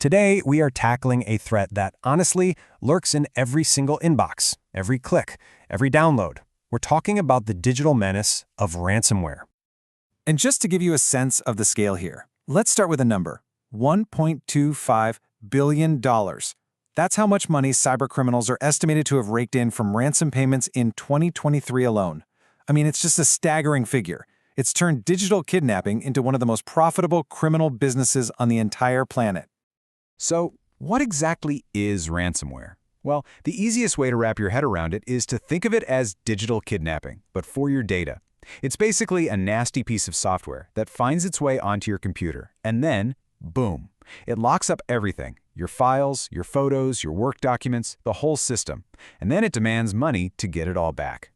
Today, we are tackling a threat that, honestly, lurks in every single inbox, every click, every download. We're talking about the digital menace of ransomware. And just to give you a sense of the scale here, let's start with a number, $1.25 billion. That's how much money cybercriminals are estimated to have raked in from ransom payments in 2023 alone. I mean, it's just a staggering figure. It's turned digital kidnapping into one of the most profitable criminal businesses on the entire planet. So, what exactly is ransomware? Well, the easiest way to wrap your head around it is to think of it as digital kidnapping, but for your data. It's basically a nasty piece of software that finds its way onto your computer, and then, boom, it locks up everything, your files, your photos, your work documents, the whole system, and then it demands money to get it all back.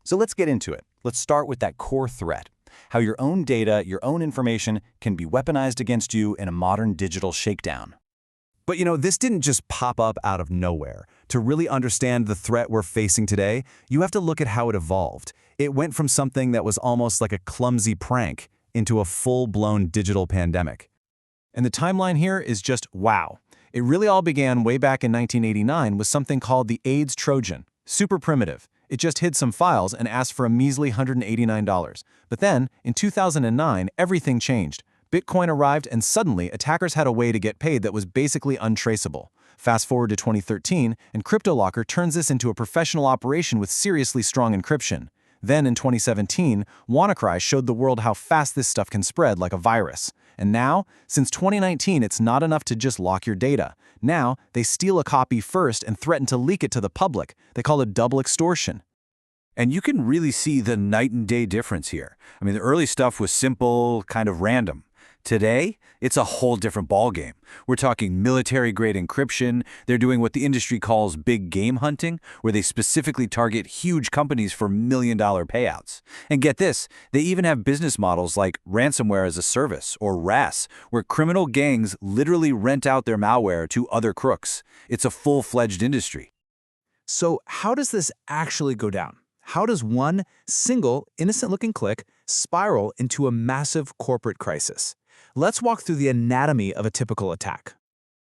So let's get into it. Let's start with that core threat, how your own data, your own information can be weaponized against you in a modern digital shakedown. But this didn't just pop up out of nowhere. To really understand the threat we're facing today, you have to look at how it evolved. It went from something that was almost like a clumsy prank into a full-blown digital pandemic. And the timeline here is just wow. It really all began way back in 1989 with something called the AIDS Trojan. Super primitive. It just hid some files and asked for a measly $189. But then, in 2009, everything changed. Bitcoin arrived and suddenly attackers had a way to get paid that was basically untraceable. Fast forward to 2013, and CryptoLocker turns this into a professional operation with seriously strong encryption. Then in 2017, WannaCry showed the world how fast this stuff can spread like a virus. And now, since 2019, it's not enough to just lock your data. Now, they steal a copy first and threaten to leak it to the public. They call it double extortion. And you can really see the night and day difference here. I mean, the early stuff was simple, kind of random. Today, it's a whole different ballgame. We're talking military-grade encryption. They're doing what the industry calls big game hunting, where they specifically target huge companies for million-dollar payouts. And get this, they even have business models like ransomware as a service, or RAS, where criminal gangs literally rent out their malware to other crooks. It's a full-fledged industry. So how does this actually go down? How does one single innocent-looking click spiral into a massive corporate crisis? Let's walk through the anatomy of a typical attack.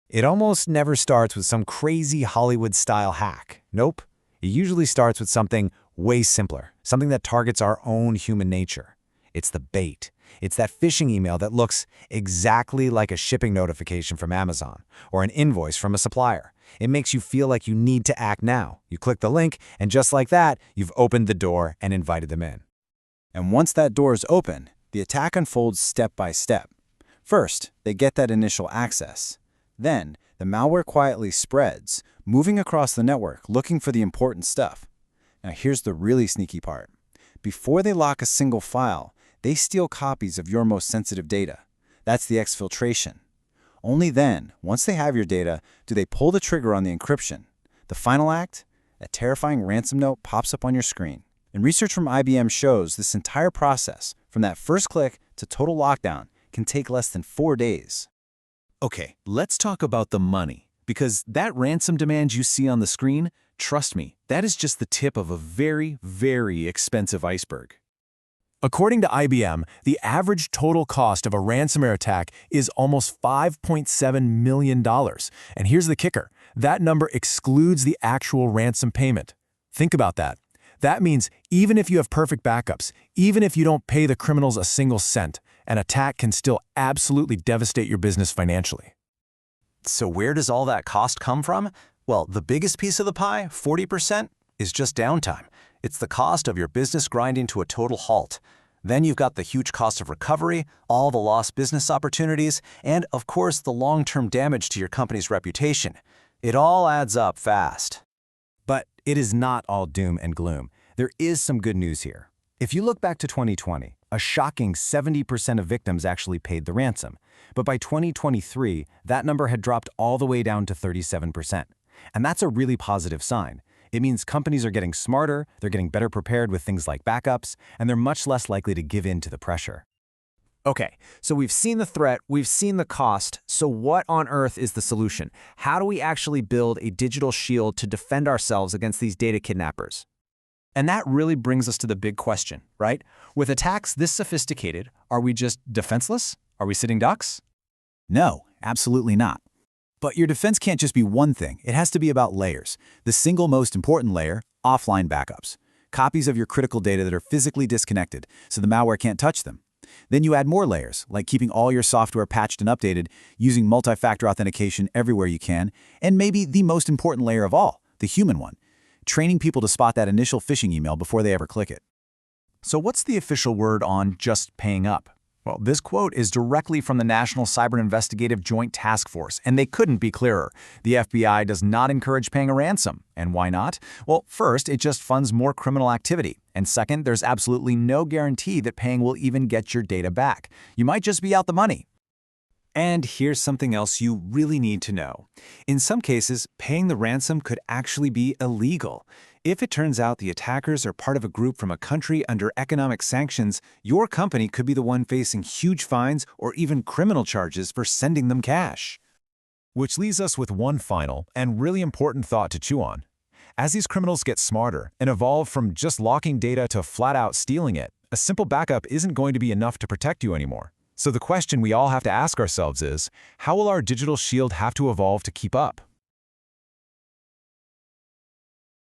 It almost never starts with some crazy Hollywood-style hack. Nope. It usually starts with something way simpler, something that targets our own human nature. It's the bait. It's that phishing email that looks exactly like a shipping notification from Amazon or an invoice from a supplier. It makes you feel like you need to act now. You click the link, and just like that, you've opened the door and invited them in. And once that door is open, the attack unfolds step by step. First, they get that initial access. Then, the malware quietly spreads, moving across the network looking for the important stuff. Now here's the really sneaky part. Before they lock a single file, they steal copies of your most sensitive data. That's the exfiltration. Only then, once they have your data, do they pull the trigger on the encryption. The final act? A terrifying ransom note pops up on your screen. And research from IBM shows this entire process, from that first click to total lockdown, can take less than 4 days. Okay, let's talk about the money, because that ransom demand you see on the screen, trust me, that is just the tip of a very, very expensive iceberg. According to IBM, the average total cost of a ransomware attack is almost $5.7 million. And here's the kicker. That number excludes the actual ransom payment. Think about that. That means even if you have perfect backups, even if you don't pay the criminals a single cent, an attack can still absolutely devastate your business financially. So where does all that cost come from? Well, the biggest piece of the pie, 40%, is just downtime. It's the cost of your business grinding to a total halt. Then you've got the huge cost of recovery, all the lost business opportunities, and of course the long-term damage to your company's reputation. It all adds up fast. But it is not all doom and gloom. There is some good news here. If you look back to 2020, a shocking 70% of victims actually paid the ransom. But by 2023, that number had dropped all the way down to 37%. And that's a really positive sign. It means companies are getting smarter, they're getting better prepared with things like backups, and they're much less likely to give in to the pressure. Okay, so we've seen the threat, we've seen the cost, so what on earth is the solution? How do we actually build a digital shield to defend ourselves against these data kidnappers? And that really brings us to the big question, right? With attacks this sophisticated, are we just defenseless? Are we sitting ducks? No, absolutely not. But your defense can't just be one thing. It has to be about layers. The single most important layer, offline backups. Copies of your critical data that are physically disconnected, so the malware can't touch them. Then you add more layers, like keeping all your software patched and updated, using multi-factor authentication everywhere you can, and maybe the most important layer of all, the human one, training people to spot that initial phishing email before they ever click it. So what's the official word on just paying up? Well, this quote is directly from the National Cyber Investigative Joint Task Force, and they couldn't be clearer. The FBI does not encourage paying a ransom. And why not? Well, first, it just funds more criminal activity. And second, there's absolutely no guarantee that paying will even get your data back. You might just be out the money. And here's something else you really need to know. In some cases, paying the ransom could actually be illegal. If it turns out the attackers are part of a group from a country under economic sanctions, your company could be the one facing huge fines or even criminal charges for sending them cash. Which leaves us with one final and really important thought to chew on. As these criminals get smarter and evolve from just locking data to flat-out stealing it, a simple backup isn't going to be enough to protect you anymore. So the question we all have to ask ourselves is, how will our digital shield have to evolve to keep up?